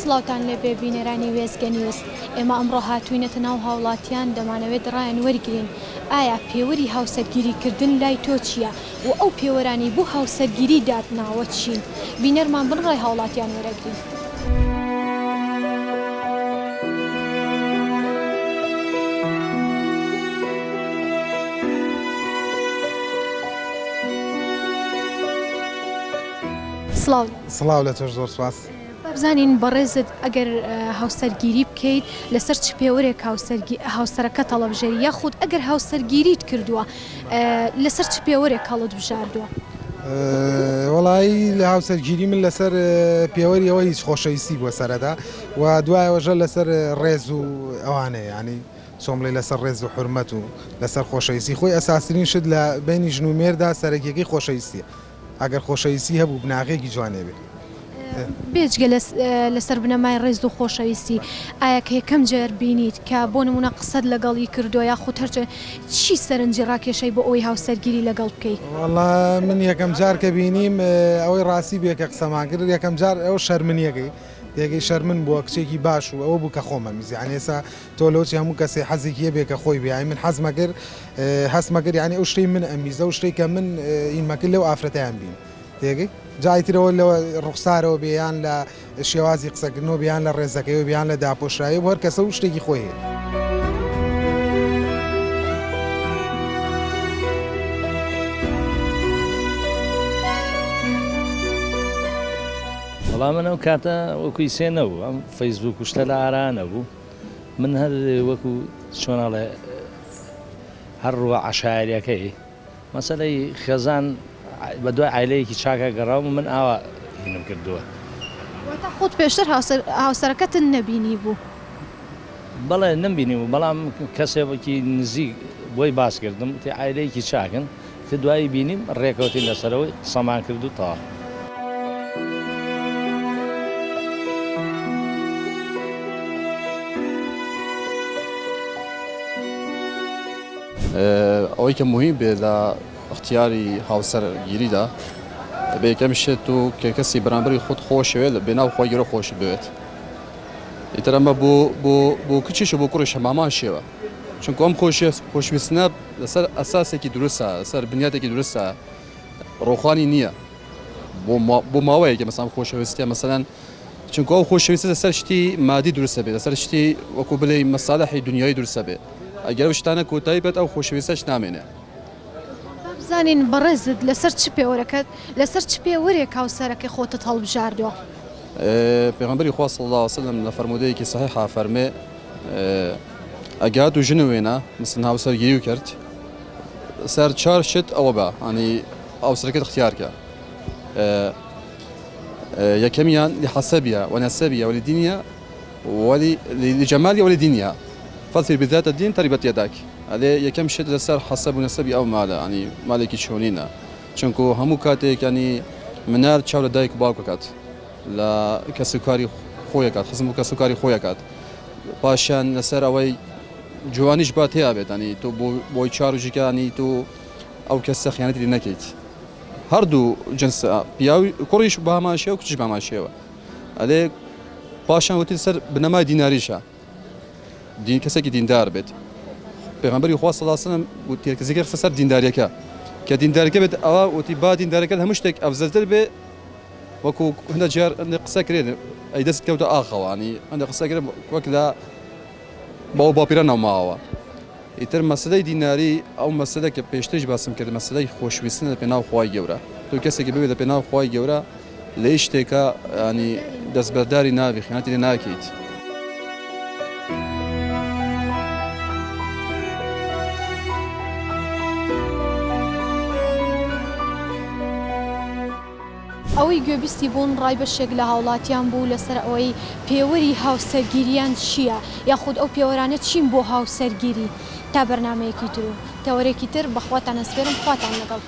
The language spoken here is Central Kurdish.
سڵاوتان لێبێ بینەرانی وێزگە نیوز. ئێمە ئەمڕۆ هاتووینەتە ناو هاوڵاتیان دەمانەوێت ڕایان وەرگین. ئایا پێوەری هاوسەرگیریکردن لای تۆ چییە؟ و ئەو پێوەرانی بۆ هاوسەرگیری دادناوە چین؟ بینەرمان بنڕای هاوڵاتیان وەرەگرین. سڵاو لە تۆش زۆر سوپاس. بزانین بەڕێزت ئەگەر هاوسەرگیری بکەیت لەسەر چ پێوەرێک هاوسەرەکە تەڵەبژێری یاخود ئەگەر هاوسەرگیریت کردووە لەسەر چ پێوەرێک هەڵت بژاردووە؟ وەڵایی لە هاوسەرگیری من لەسەر پێوەریەوە هیچ خۆشەویستی بووە سەرەتا و دوایەوەژە لەسەر ڕێز و ئەوانەیە ینی چۆمڵی لەسەر ڕێز و حرمەت و لەسەر خۆشەویستی خۆی ئەساسرین شت لە بینی ژن و مێردا سەرەکیەکەی خۆشەویستیە. ئەگەر خۆشەویستی هەبوو بناغێکی جوانێ بێت. بێجگە لەسەر بنەمای ڕێز و خۆشەویستی ئایا کە یەکەم جار بینیت کە بۆ نمونە قسەت لەگەڵی کردووە یاخود هەرچە چی سەرنجی ڕاکێشەی بۆ ئەوەی هاوسەرگیری لەگەڵ بکەیت؟ وەڵا من یەکەم جار کە بینیم ئەوەی ڕاستی بێ کە قسەمان کرد یەکەم جار ئەو شەرمنیەکەی دێگەی شەرمن بووە کچێکی باش و ئەوە بوو کە خۆمە میزیان ئێستا تۆ لەوچی هەموو کەسێ حەزێکیە بێ کە خۆی بێ من هەستمەکرد یعنی ئەو شتەی من ئەمیزە و شتەی کە من ئینمەکرد لەو ئافرەتیان بین تێگەی جایترەوە لەوە ڕوخسارەوە بێیان لە شێوازی قسەکردنەوە بیان لە ڕێزەکەیەوە بیان لە داپۆشایی هەر کەسە و شتێکی خۆی هەیە. وەڵام من ئەو کاتە وەکوی سێ نەبوو ئەم فەیسبوک و شتە لە ئارا نەبوو من هەر وەکو چۆناڵێ هەر ڕوە عەشایەریەکەی مەسەلەی خێزان بە دوای عایلەیەکی چاکە گەڕاوم و من ئاوا هینم کردووە. واتە خۆت پێشتر هاوسەرەکەتن نەبینی بوو؟ بەڵێ نەمبینی بوو بەڵام کەسێکی نزیک بۆی باس کردم تێ عایلەیەکی چاکن تێ دوایی بینیم ڕێکەوتی لەسەرەوەی سەمان کرد و تەواو. ئەوەی کە مهم بێ لە اختیاری هاوسەرگیریدا بە یەکەم شت و کە کەسی بەرامبەری خۆت خۆشەوێت لە بێناو خۆی گەورە خۆش بوێت. ئیتر ئەمە بۆ کچیش و بۆ کوڕیش هەمامان شێوە چونکە ئەم خۆشویستنە لەسەر ئەساسێکی دروستە لەسەر بنیاتێکی دروستە ڕۆخانی نییە بۆ ماوەیەکە مەسەڵەن خۆشەویستیە مەسەڵەن چونکە ئەو خۆشەویستە لەسەر شتی مادی دروستە بێت لەسەر شتی وەکو بڵێ مەساڵەحی دنیایی دروستە بێت ئەگەر ئەو شتانە کۆتایی بێت ئەو خۆشەویستەش نامێنێ. بزانین بەڕێزت لەسەر چ پێوەرەکەت لەسەر چ پێوەرێک هاوسەرەکەی خۆتت هەڵبژاردووە؟ پێغەمبەری خوا صلی الله علیه و سلم لە فەرمودەیەکی صحیحا فەرمێ ئەگات و ژن وێنە مثل هاوسەرگیری کرد سەر چار شت ئەوە بە ینی هاوسەرەکەت اختیارکە یەکەمیان لحەسەبیە ونەسەبیە ولدینیە لجەمالیە ولدینیە فەڵفی بذات الدین تەریبەت یەداک ئەلێ یەکەم شت لەسەر حەسەب و نەسەبی ئەو مالە ینی مالێکی چۆنینە چونکە هەموو کاتێک ینی منار چاو لە دایک و باوکەکات لە کەسوکاری خۆیەکات خزم و کەسوکاری خۆیەکات پاشیان لەسەر ئەوەی جوانیش بات هەیە بێت ینی تۆ بۆی چاروژیکانی تۆ ئەو کەسە خیانەتی نەکەیت هەردوو جنس پیاوی کوڕیش بە هەمان شێوە و کچیش بە هەمان شێوە ئەلێ پاشان وتی سەر بنەمای دیناریشە کەسێکی دیندار بێت. پێغەمبەری خوا صلی الله علیه و سلم وتی کەسێکی سەر دینداریەکە کە دینداریەکە بێت ئەوە وتی با دینداریەکەت هەموو شتێک ئەفزەلتر بێ وەکو هەندێک جار قسە کرێن ئەی دەست کەوتە ئاخەوە ینی هەندێک قسە کرێن وەک لە باو باپیرە نەماوە. ئیتر مەسەلەی دیناری ئەو مەسەلە کە پێشترش باسم کرد مەسەلەی خۆشویستن لە پێناو خوای گەورە تۆ کەسێکی ببێت لە پێناو خوای گەورە لە هیچ شتێکە ینی دەستبەرداری نابی خیانەتی لێ ناکەیت. ئەوەی گوێبیستی بوون ڕای بەشێک لە هاوڵاتیان بوو لەسەر ئەوەی پێوەری هاوسەرگیریان چییە یاخود ئەو پێوەرانە چین بۆ هاوسەرگیری تا بەرنامەیەکی تر و تەوەرێکی تر بەخواتان ئەسپێرم خواتان لەگەڵ.